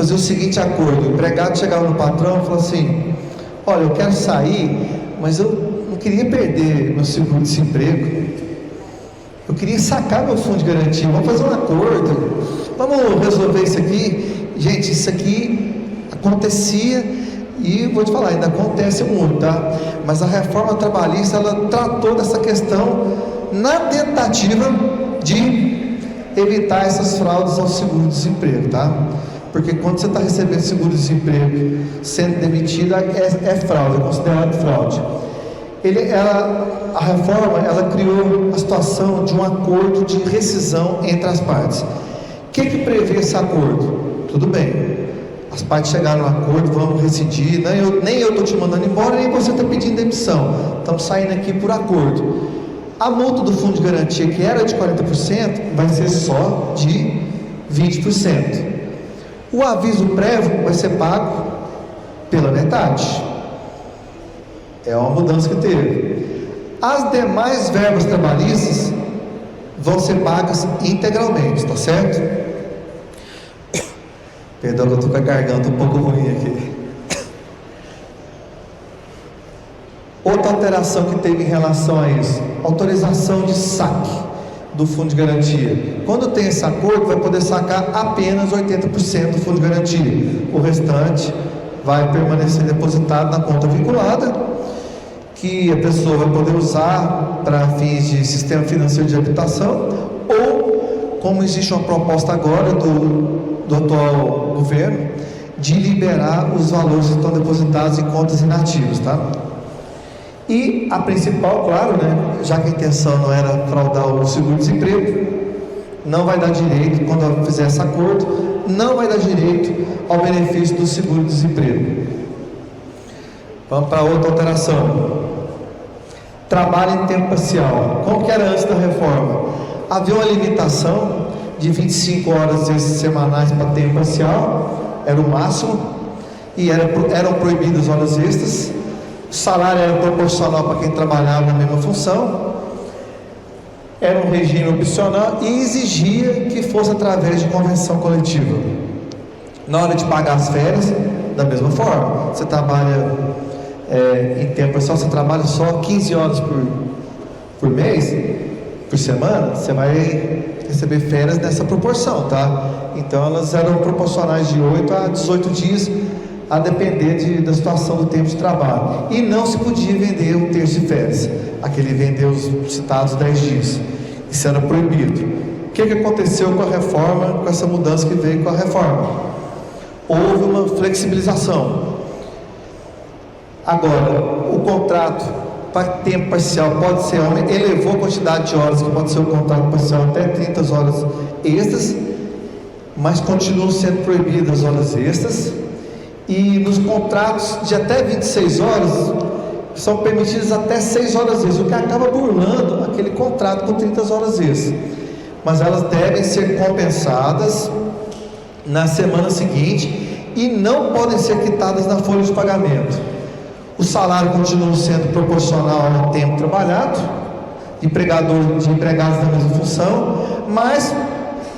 fazia o seguinte acordo: o empregado chegava no patrão e falou assim: olha, eu quero sair, mas eu não queria perder meu seguro-desemprego, eu queria sacar meu fundo de garantia, vamos fazer um acordo, vamos resolver isso aqui. Gente, isso aqui acontecia e vou te falar, ainda acontece muito, tá? Mas a reforma trabalhista, ela tratou dessa questão na tentativa de evitar essas fraudes ao seguro-desemprego, tá? Porque quando você está recebendo seguro-desemprego sendo demitido, é fraude, é considerado fraude. A reforma, ela criou a situação de um acordo de rescisão entre as partes. O que prevê esse acordo? Tudo bem, as partes chegaram a um acordo, vamos rescindir, nem eu estou te mandando embora, nem você está pedindo demissão, estamos saindo aqui por acordo. A multa do fundo de garantia, que era de 40%, vai ser só de 20%. O aviso prévio vai ser pago pela metade. É uma mudança que teve. As demais verbas trabalhistas vão ser pagas integralmente, tá certo? Perdão que eu estou com a garganta um pouco ruim aqui. Outra alteração que teve em relação a isso: autorização de saque do fundo de garantia. Quando tem esse acordo, vai poder sacar apenas 80% do fundo de garantia. O restante vai permanecer depositado na conta vinculada, que a pessoa vai poder usar para fins de sistema financeiro de habitação, ou, como existe uma proposta agora do atual governo, de liberar os valores que estão depositados em contas inativas, tá? E a principal, claro, né, já que a intenção não era fraudar o seguro-desemprego, não vai dar direito, quando fizer esse acordo, não vai dar direito ao benefício do seguro-desemprego. Vamos para outra alteração: trabalho em tempo parcial. Como que era antes da reforma? Havia uma limitação de 25 horas semanais para tempo parcial, era o máximo, e eram proibidas horas extras. O salário era proporcional para quem trabalhava na mesma função, era um regime opcional e exigia que fosse através de convenção coletiva. Na hora de pagar as férias, da mesma forma, você trabalha em tempo parcial, você trabalha só 15 horas por mês, por semana, você vai receber férias nessa proporção, tá? Então elas eram proporcionais de 8 a 18 dias, a depender da situação do tempo de trabalho. E não se podia vender um terço de férias, aquele vender os citados 10 dias. Isso era proibido. O que aconteceu com a reforma, com essa mudança que veio com a reforma? Houve uma flexibilização. Agora, o contrato para tempo parcial pode ser, elevou a quantidade de horas que pode ser o contrato parcial até 30 horas extras, mas continuam sendo proibidas as horas extras. E nos contratos de até 26 horas são permitidas até 6 horas extras, o que acaba burlando aquele contrato com 30 horas extras. Mas elas devem ser compensadas na semana seguinte e não podem ser quitadas na folha de pagamento. O salário continua sendo proporcional ao tempo trabalhado, de empregados da mesma função, mas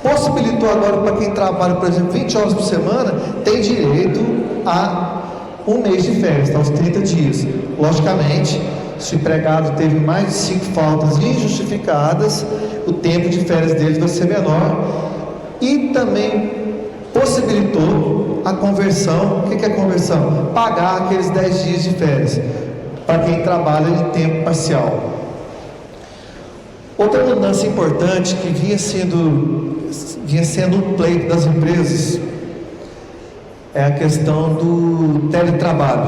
possibilitou agora para quem trabalha, por exemplo, 20 horas por semana, tem direito a um mês de férias, tá? Os 30 dias. Logicamente, se o empregado teve mais de 5 faltas injustificadas, o tempo de férias dele vai ser menor. E também possibilitou a conversão. O que é a conversão? Pagar aqueles 10 dias de férias para quem trabalha em tempo parcial. Outra mudança importante que vinha sendo um pleito das empresas é a questão do teletrabalho,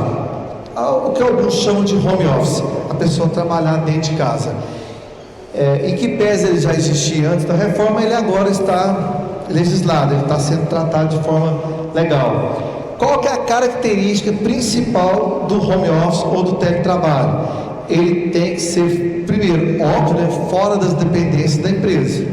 o que alguns chamam de home office, a pessoa trabalhar dentro de casa. Em que pese ele já existia antes da reforma, ele agora está legislado, ele está sendo tratado de forma legal. Qual que é a característica principal do home office ou do teletrabalho? Ele tem que ser, primeiro, óbvio, né, fora das dependências da empresa,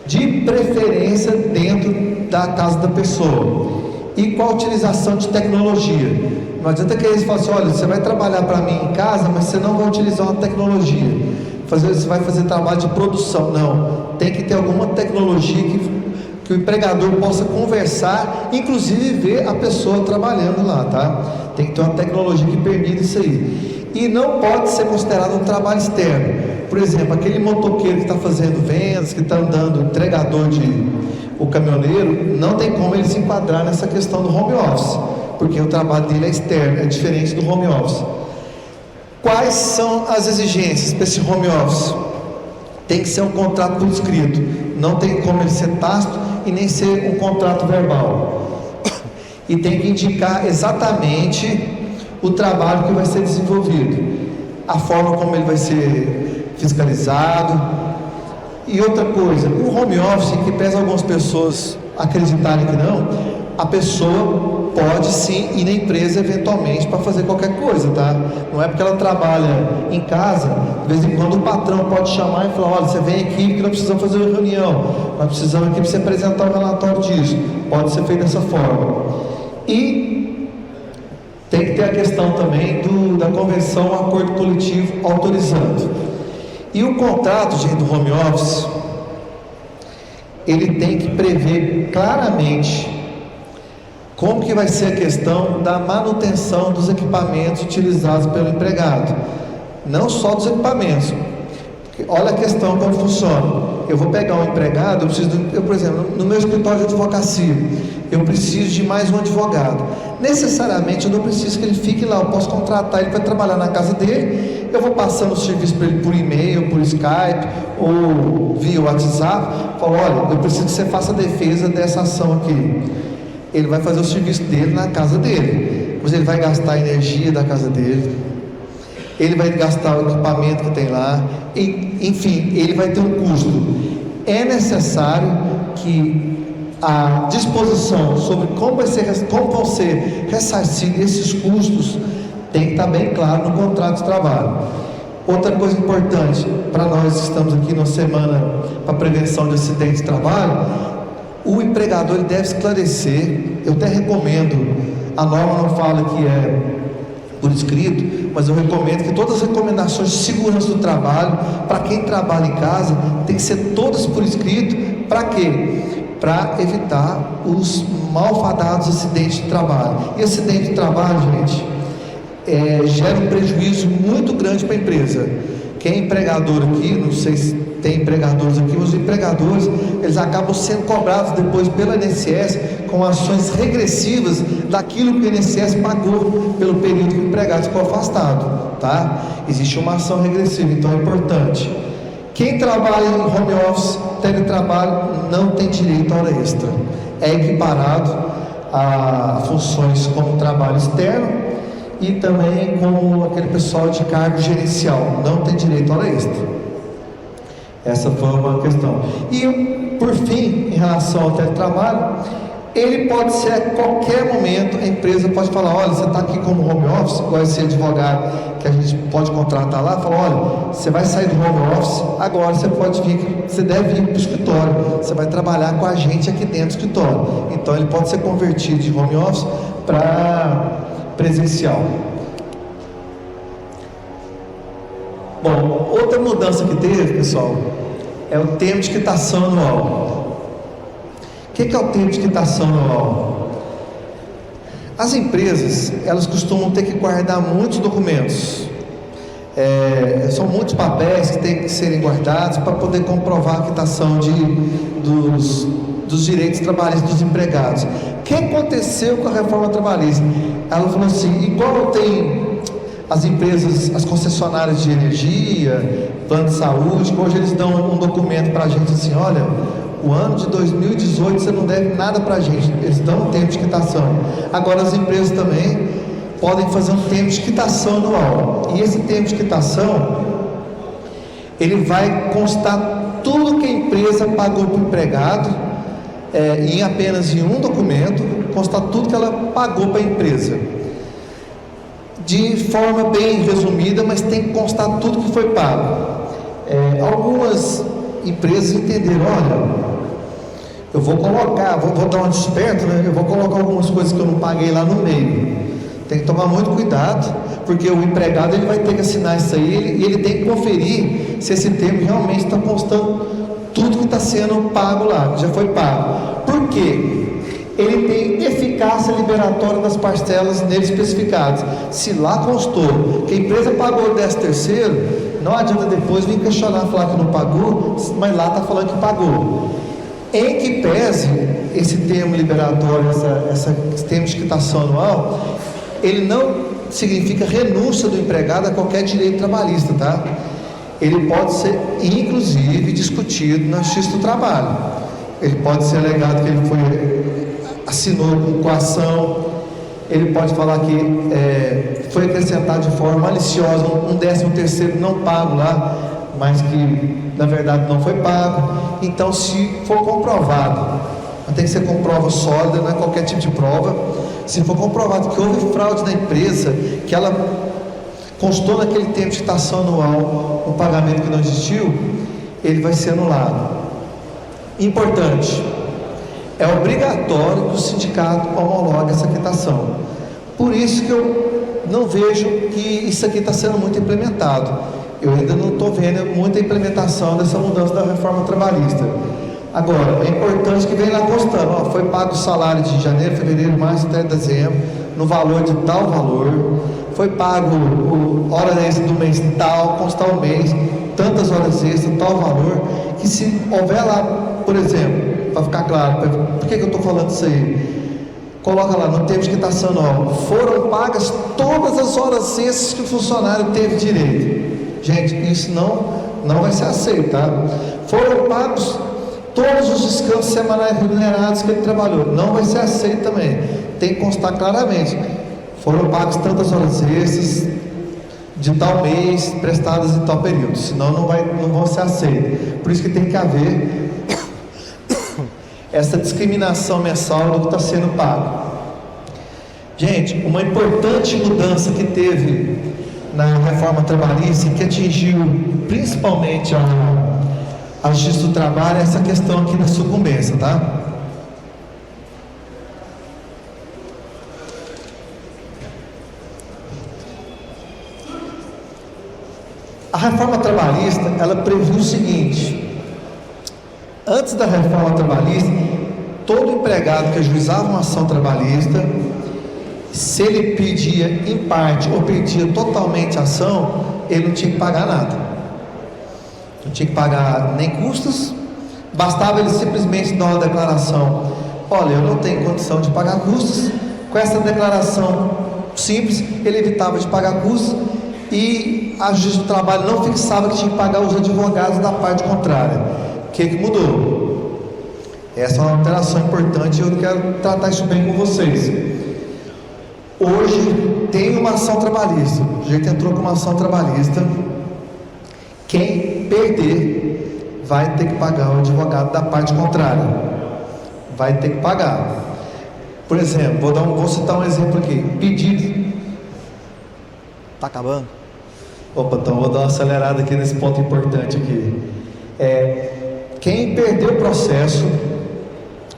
de preferência dentro da casa da pessoa, e com a utilização de tecnologia. Não adianta que eles falem assim: olha, você vai trabalhar para mim em casa, mas você não vai utilizar uma tecnologia, você vai fazer trabalho de produção. Não, tem que ter alguma tecnologia que que o empregador possa conversar, inclusive ver a pessoa trabalhando lá, tá? Tem que ter uma tecnologia que permita isso aí. E não pode ser considerado um trabalho externo. Por exemplo, aquele motoqueiro que está fazendo vendas, que está andando, entregador o caminhoneiro, não tem como ele se enquadrar nessa questão do home office, porque o trabalho dele é externo, é diferente do home office. Quais são as exigências para esse home office? Tem que ser um contrato por escrito, não tem como ele ser tácito e nem ser um contrato verbal, e tem que indicar exatamente o trabalho que vai ser desenvolvido, a forma como ele vai ser fiscalizado. E outra coisa, o home office, que pesa algumas pessoas acreditarem que não, a pessoa pode sim ir na empresa eventualmente para fazer qualquer coisa, tá? Não é porque ela trabalha em casa, de vez em quando o patrão pode chamar e falar: olha, você vem aqui que nós precisamos fazer uma reunião, nós precisamos aqui para você apresentar um relatório disso. Pode ser feito dessa forma. E tem que ter a questão também da convenção, acordo coletivo autorizando. E o contrato, gente, do home office, ele tem que prever claramente como que vai ser a questão da manutenção dos equipamentos utilizados pelo empregado, não só dos equipamentos. Olha a questão como funciona. Eu vou pegar um empregado, por exemplo, no meu escritório de advocacia, eu preciso de mais um advogado. Necessariamente eu não preciso que ele fique lá, eu posso contratar ele para trabalhar na casa dele. Eu vou passando o serviço para ele por e-mail, por Skype ou via WhatsApp. Falo: olha, eu preciso que você faça a defesa dessa ação aqui. Ele vai fazer o serviço dele na casa dele, mas ele vai gastar a energia da casa dele, ele vai gastar o equipamento que tem lá, enfim, ele vai ter um custo. É necessário que a disposição sobre como vão ser ressarcidos esses custos tem que estar bem claro no contrato de trabalho. Outra coisa importante para nós que estamos aqui na semana para prevenção de acidentes de trabalho, o empregador ele deve esclarecer. Eu até recomendo, a norma não fala que é por escrito, mas eu recomendo que todas as recomendações de segurança do trabalho para quem trabalha em casa tem que ser todas por escrito. Para quê? Para evitar os malfadados acidentes de trabalho. E acidente de trabalho, gente, gera um prejuízo muito grande para a empresa. Quem é empregador aqui, não sei se tem empregadores aqui, os empregadores, eles acabam sendo cobrados depois pela INSS com ações regressivas daquilo que o INSS pagou pelo período que o empregado ficou afastado, tá? Existe uma ação regressiva, então é importante. Quem trabalha em home office, teletrabalho, não tem direito a hora extra. É equiparado a funções como trabalho externo e também com aquele pessoal de cargo gerencial, não tem direito a hora extra. Essa foi uma questão. E por fim, em relação ao teletrabalho, ele pode ser a qualquer momento, a empresa pode falar: olha, você está aqui como home office, igual esse advogado que a gente pode contratar lá, fala: olha, você vai sair do home office, agora você pode vir, você deve vir para o escritório, você vai trabalhar com a gente aqui dentro do escritório. Então ele pode ser convertido de home office para presencial. Bom, outra mudança que teve, pessoal, é o termo de quitação anual. O que é o termo de quitação anual? As empresas, elas costumam ter que guardar muitos documentos, são muitos papéis que têm que serem guardados para poder comprovar a quitação dos direitos trabalhistas dos empregados. O que aconteceu com a reforma trabalhista? Ela falou assim: igual tem as empresas, as concessionárias de energia, plano de saúde, que hoje eles dão um documento para a gente assim: olha, o ano de 2018 você não deve nada para a gente. Eles dão um tempo de quitação. Agora as empresas também podem fazer um tempo de quitação anual, e esse tempo de quitação ele vai constar tudo que a empresa pagou para o empregado, em apenas em um documento, constar tudo que ela pagou para a empresa, de forma bem resumida, mas tem que constar tudo que foi pago. Algumas empresas entenderam: olha, eu vou colocar, vou dar um desperto, né? Eu vou colocar algumas coisas que eu não paguei lá no meio. Tem que tomar muito cuidado, porque o empregado ele vai ter que assinar isso aí, e ele tem que conferir se esse termo realmente está constando tudo que que está sendo pago lá, que já foi pago. Por quê? Ele tem eficácia liberatória das parcelas nele especificadas. Se lá constou que a empresa pagou o 13º, não adianta depois vir questionar, falar que não pagou, mas lá está falando que pagou. Em que pese esse termo liberatório, esse termo de quitação anual, ele não significa renúncia do empregado a qualquer direito trabalhista, tá? Ele pode ser, inclusive, discutido na Justiça do Trabalho. Ele pode ser alegado que ele assinou com coação, ele pode falar que foi acrescentado de forma maliciosa um 13º não pago lá, mas que na verdade não foi pago. Então, se for comprovado, tem que ser com prova sólida, não é qualquer tipo de prova. Se for comprovado que houve fraude na empresa, que ela constou naquele tempo de quitação anual um pagamento que não existiu, ele vai ser anulado. Importante, é obrigatório que o sindicato homologue essa quitação. Por isso que eu não vejo que isso aqui está sendo muito implementado. Eu ainda não estou vendo muita implementação dessa mudança da reforma trabalhista. Agora, é importante que venha lá constando, foi pago o salário de janeiro, fevereiro, março até dezembro, no valor de tal valor, foi pago hora extra do mês tal, constar o mês, tantas horas extras, tal valor, que se houver lá, por exemplo, para ficar claro, por que eu estou falando isso aí? Coloca lá no tempo de quitação anual, foram pagas todas as horas extras que o funcionário teve direito. Gente, isso não vai ser aceito, tá? Foram pagos todos os descansos semanais remunerados que ele trabalhou, não vai ser aceito também. Tem que constar claramente, foram pagos tantas horas extras de tal mês, prestadas em tal período, senão não vão ser aceitos. Por isso que tem que haver essa discriminação mensal do que está sendo pago. Gente, uma importante mudança que teve na reforma trabalhista, que atingiu principalmente a Justiça do Trabalho, é essa questão aqui da sucumbência, tá? A reforma trabalhista, ela previu o seguinte: antes da reforma trabalhista, todo empregado que ajuizava uma ação trabalhista, se ele pedia em parte ou pedia totalmente a ação, ele não tinha que pagar nada, não tinha que pagar nem custos, bastava ele simplesmente dar uma declaração: olha, eu não tenho condição de pagar custos. Com essa declaração simples, ele evitava de pagar custos, e a Justiça do Trabalho não fixava que tinha que pagar os advogados da parte contrária. O que mudou? Essa é uma alteração importante e eu quero tratar isso bem com vocês. Hoje tem uma ação trabalhista, o sujeito entrou com uma ação trabalhista, quem perder vai ter que pagar o advogado da parte contrária, vai ter que pagar. Por exemplo, vou citar um exemplo aqui: pedido. Está acabando? Opa, então vou dar uma acelerada aqui nesse ponto importante aqui. Quem perdeu o processo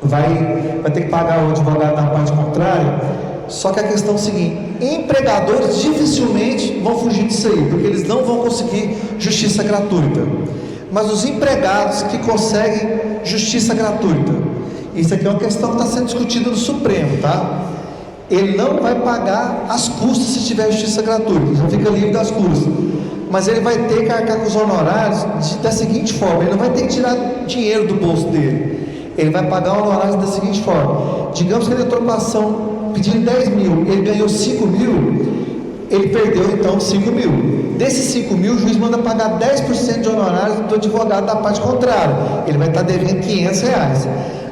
vai ter que pagar o advogado da parte contrária. Só que a questão é o seguinte: empregadores dificilmente vão fugir disso aí, porque eles não vão conseguir justiça gratuita. Mas os empregados que conseguem justiça gratuita, isso aqui é uma questão que está sendo discutida no Supremo, tá? Ele não vai pagar as custas se tiver justiça gratuita, já fica livre das custas, mas ele vai ter que arcar com os honorários da seguinte forma: ele não vai ter que tirar dinheiro do bolso dele, ele vai pagar honorários da seguinte forma: digamos que ele entrou com a ação pedindo 10 mil, ele ganhou 5 mil, ele perdeu então 5 mil. Desses 5 mil, o juiz manda pagar 10% de honorários do advogado da parte contrária, ele vai estar devendo 500 reais.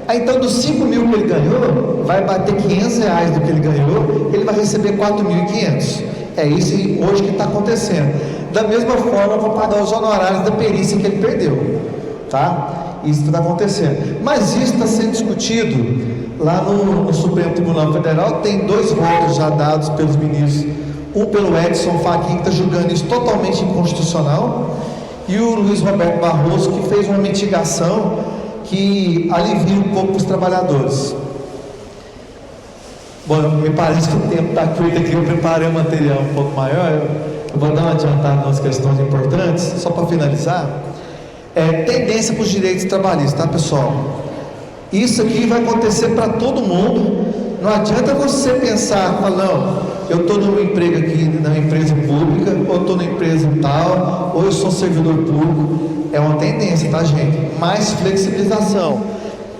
Aí então dos 5 mil que ele ganhou, vai bater 500 reais do que ele ganhou, ele vai receber 4.500. É isso hoje que está acontecendo. Da mesma forma, eu vou pagar os honorários da perícia que ele perdeu, tá? Isso está acontecendo. Mas isso está sendo discutido lá no Supremo Tribunal Federal. Tem 2 votos já dados pelos ministros, um pelo Edson Fachin, que está julgando isso totalmente inconstitucional, e o Luiz Roberto Barroso, que fez uma mitigação que alivia um pouco os trabalhadores. Bom, me parece que o tempo está curto aqui, eu preparei um material um pouco maior, eu vou dar uma adiantada nas questões importantes, só para finalizar. tendência para os direitos trabalhistas, tá, pessoal? Isso aqui vai acontecer para todo mundo. Não adianta você pensar, falar, não, eu estou no emprego aqui na empresa pública, ou estou na empresa tal, ou eu sou servidor público. É uma tendência, tá, gente? Mais flexibilização.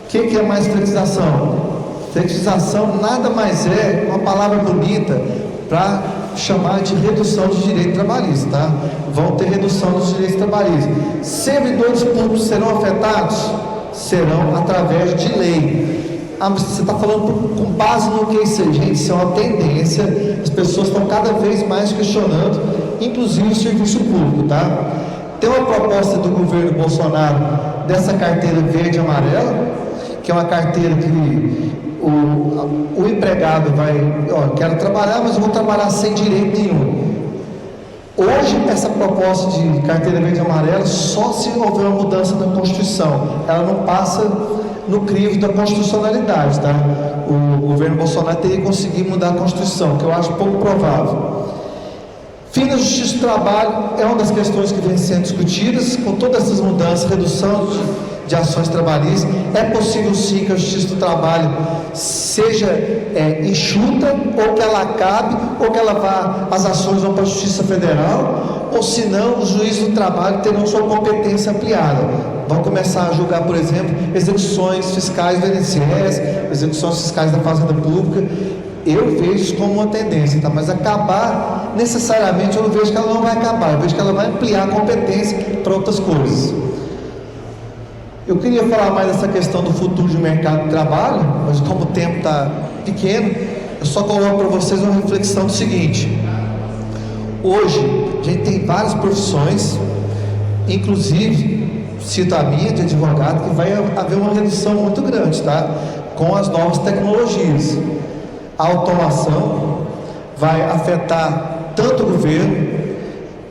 O que é mais flexibilização? Flexibilização nada mais é uma palavra bonita para chamar de redução dos direitos trabalhistas, tá? Vão ter redução dos direitos trabalhistas. Servidores públicos serão afetados? Serão através de lei. Você está falando com base no que isso, gente? Isso é uma tendência. As pessoas estão cada vez mais questionando, inclusive o serviço público, tá? Tem uma proposta do governo Bolsonaro dessa carteira verde e amarela, que é uma carteira que o empregado vai, quero trabalhar, mas eu vou trabalhar sem direito nenhum. Hoje, essa proposta de carteira verde e amarela, só se houver uma mudança na Constituição, ela não passa no crivo da constitucionalidade, tá? O governo Bolsonaro teria que conseguir mudar a Constituição, que eu acho pouco provável. Fim da justiça do trabalho é uma das questões que vem sendo discutidas, com todas essas mudanças, redução de ações trabalhistas. É possível sim que a justiça do trabalho seja enxuta, ou que ela acabe, ou que as ações vão para a Justiça Federal, ou se não, os juízes do trabalho terão sua competência ampliada. Vão começar a julgar, por exemplo, execuções fiscais do INSS, execuções fiscais da Fazenda Pública. Eu vejo isso como uma tendência, tá? Mas acabar, necessariamente, eu não vejo que ela não vai acabar, eu vejo que ela vai ampliar a competência para outras coisas. Eu queria falar mais dessa questão do futuro de mercado de trabalho, mas como o tempo está pequeno, eu só coloco para vocês uma reflexão do seguinte: hoje, a gente tem várias profissões, inclusive, cito a minha de advogado, que vai haver uma redução muito grande, tá? Com as novas tecnologias. A automação vai afetar tanto o governo,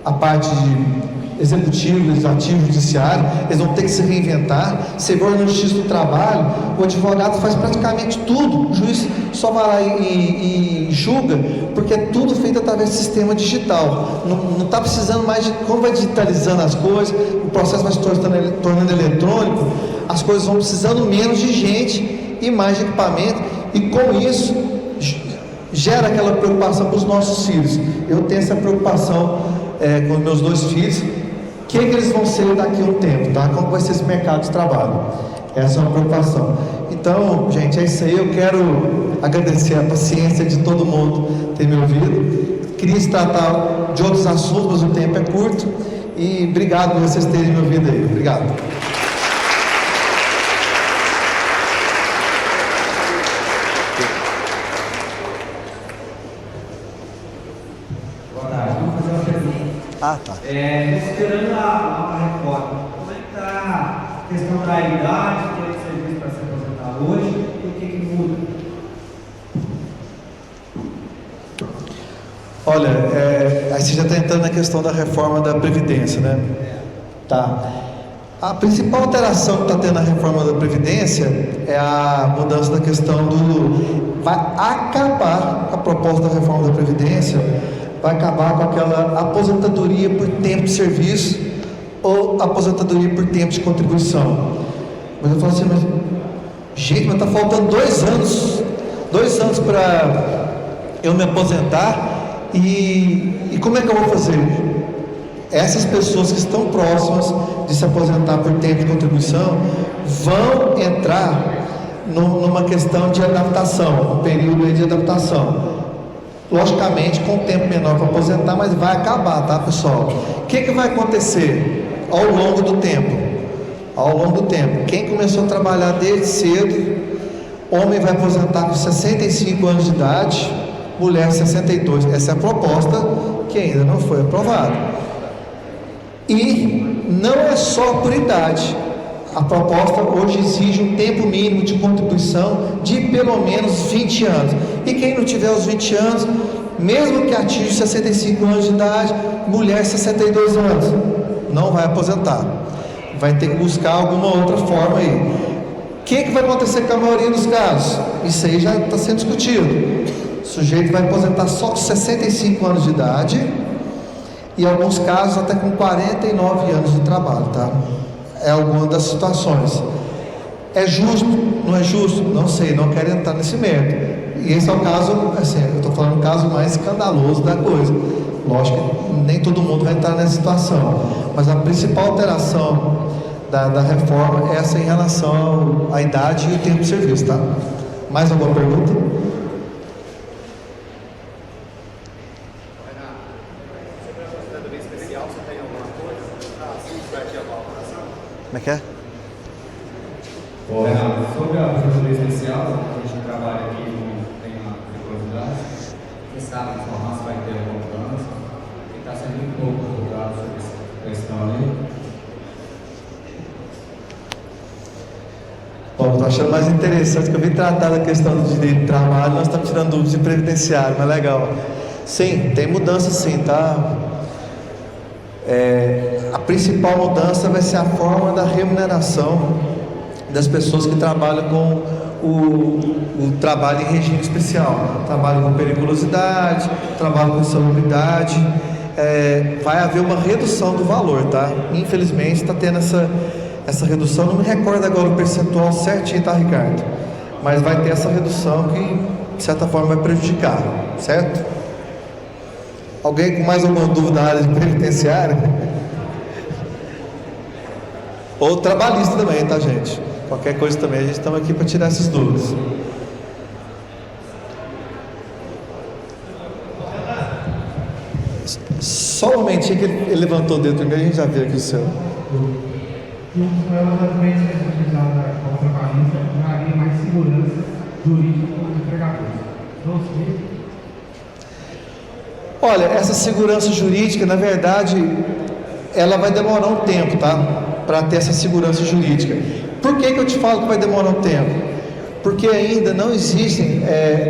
a parte de executivo, legislativo, judiciário. Eles vão ter que se reinventar. Você vai na justiça do trabalho, o advogado faz praticamente tudo, o juiz só vai lá e julga, porque é tudo feito através do sistema digital. Não está precisando mais de, como vai digitalizando as coisas, o processo vai se tornando eletrônico, as coisas vão precisando menos de gente e mais de equipamento, e com isso gera aquela preocupação para os nossos filhos. Eu tenho essa preocupação com meus 2 filhos. O que eles vão ser daqui a um tempo, tá? Como vai ser esse mercado de trabalho? Essa é uma preocupação. Então, gente, é isso aí. Eu quero agradecer a paciência de todo mundo ter me ouvido. Queria tratar de outros assuntos, mas o tempo é curto. E obrigado por vocês terem me ouvido aí. Obrigado. Tá. Esperando a reforma, como é que está a questão da idade, que é serviço para se aposentar hoje, e o que muda? Olha, aí você já está entrando na questão da reforma da Previdência, né? Tá. A principal alteração que está tendo na reforma da Previdência é a mudança da questão vai acabar a proposta da reforma da Previdência, vai acabar com aquela aposentadoria por tempo de serviço ou aposentadoria por tempo de contribuição. Mas eu falo assim, mas está faltando 2 anos para eu me aposentar, e como é que eu vou fazer? Essas pessoas que estão próximas de se aposentar por tempo de contribuição vão entrar numa questão de adaptação, um período de adaptação. Logicamente, com um tempo menor para aposentar, mas vai acabar, tá, pessoal? O que vai acontecer ao longo do tempo? Ao longo do tempo, quem começou a trabalhar desde cedo, homem vai aposentar com 65 anos de idade, mulher 62. Essa é a proposta que ainda não foi aprovada. E não é só por idade. A proposta hoje exige um tempo mínimo de contribuição de pelo menos 20 anos. E quem não tiver os 20 anos, mesmo que atinja 65 anos de idade, mulher 62 anos, não vai aposentar. Vai ter que buscar alguma outra forma aí. O que vai acontecer com a maioria dos casos? Isso aí já está sendo discutido. O sujeito vai aposentar só com 65 anos de idade, e em alguns casos até com 49 anos de trabalho, tá? É alguma das situações. É justo? Não é justo? Não sei, não quero entrar nesse mérito. E esse é o caso, assim, eu estou falando o caso mais escandaloso da coisa. Lógico que nem todo mundo vai entrar nessa situação, mas a principal alteração da reforma é essa em relação à idade e o tempo de serviço, tá? Mais alguma pergunta? Como é que é? Ô, Renato, sobre a aposentadoria especial, a gente trabalha aqui, não tem uma curiosidade. Quem sabe informar se vai ter alguma mudança. Quem está sendo muito pouco divulgado sobre essa questão aí. Bom, estou achando mais interessante que eu vim tratar da questão do direito de trabalho, nós estamos tirando dúvidas de previdenciário, mas legal. Sim, tem mudança sim, tá? A principal mudança vai ser a forma da remuneração das pessoas que trabalham com o trabalho em regime especial, trabalho com periculosidade, trabalho com insalubridade. Vai haver uma redução do valor, tá? Infelizmente está tendo essa redução, não me recordo agora o percentual certinho, tá, Ricardo? Mas vai ter essa redução que de certa forma vai prejudicar, certo? Alguém com mais alguma dúvida na área de previdenciária? Ou trabalhista também, tá, gente? Qualquer coisa também, a gente estamos aqui para tirar essas dúvidas. Só um momentinho que ele levantou o dedo primeiro, a gente já viu aqui o seu. E um dos maiores argumentos que é utilizado como trabalhista traria mais segurança jurídica para os empregadores. Não sei. Olha, essa segurança jurídica, na verdade, ela vai demorar um tempo, tá? Para ter essa segurança jurídica. Por que eu te falo que vai demorar um tempo? Porque ainda não existem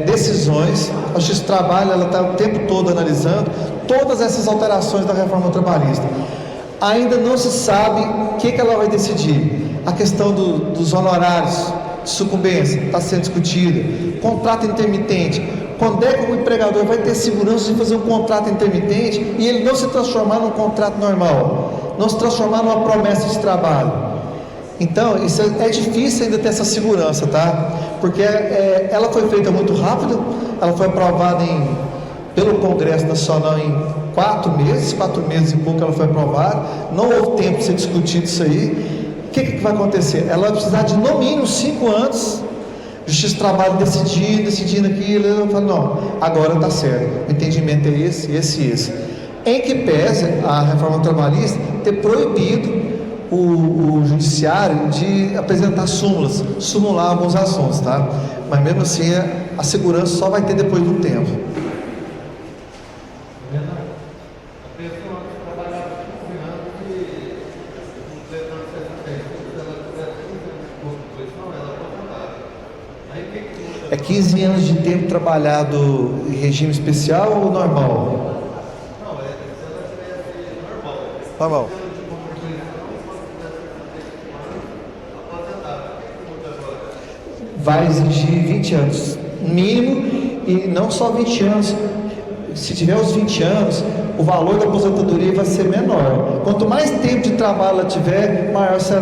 decisões. A Justiça do Trabalho, ela está o tempo todo analisando todas essas alterações da reforma trabalhista. Ainda não se sabe o que ela vai decidir. A questão dos honorários de sucumbência está sendo discutida. Contrato intermitente. Quando é que o empregador vai ter segurança de fazer um contrato intermitente e ele não se transformar num contrato normal, não se transformar numa promessa de trabalho? Então, isso é difícil ainda ter essa segurança, tá? Porque ela foi feita muito rápido, ela foi aprovada pelo Congresso Nacional em 4 meses e pouco ela foi aprovada, não houve tempo de ser discutido isso aí. O que vai acontecer? Ela vai precisar de no mínimo 5 anos. Justiça do Trabalho decidindo aquilo, eu falo, não, agora está certo, o entendimento é esse. Em que pese a reforma trabalhista ter proibido o judiciário de apresentar sumular alguns assuntos, tá? Mas mesmo assim, a segurança só vai ter depois do tempo. É 15 anos de tempo trabalhado em regime especial ou normal? Normal. Vai exigir 20 anos, mínimo, e não só 20 anos. Se tiver os 20 anos, o valor da aposentadoria vai ser menor. Quanto mais tempo de trabalho ela tiver, maior será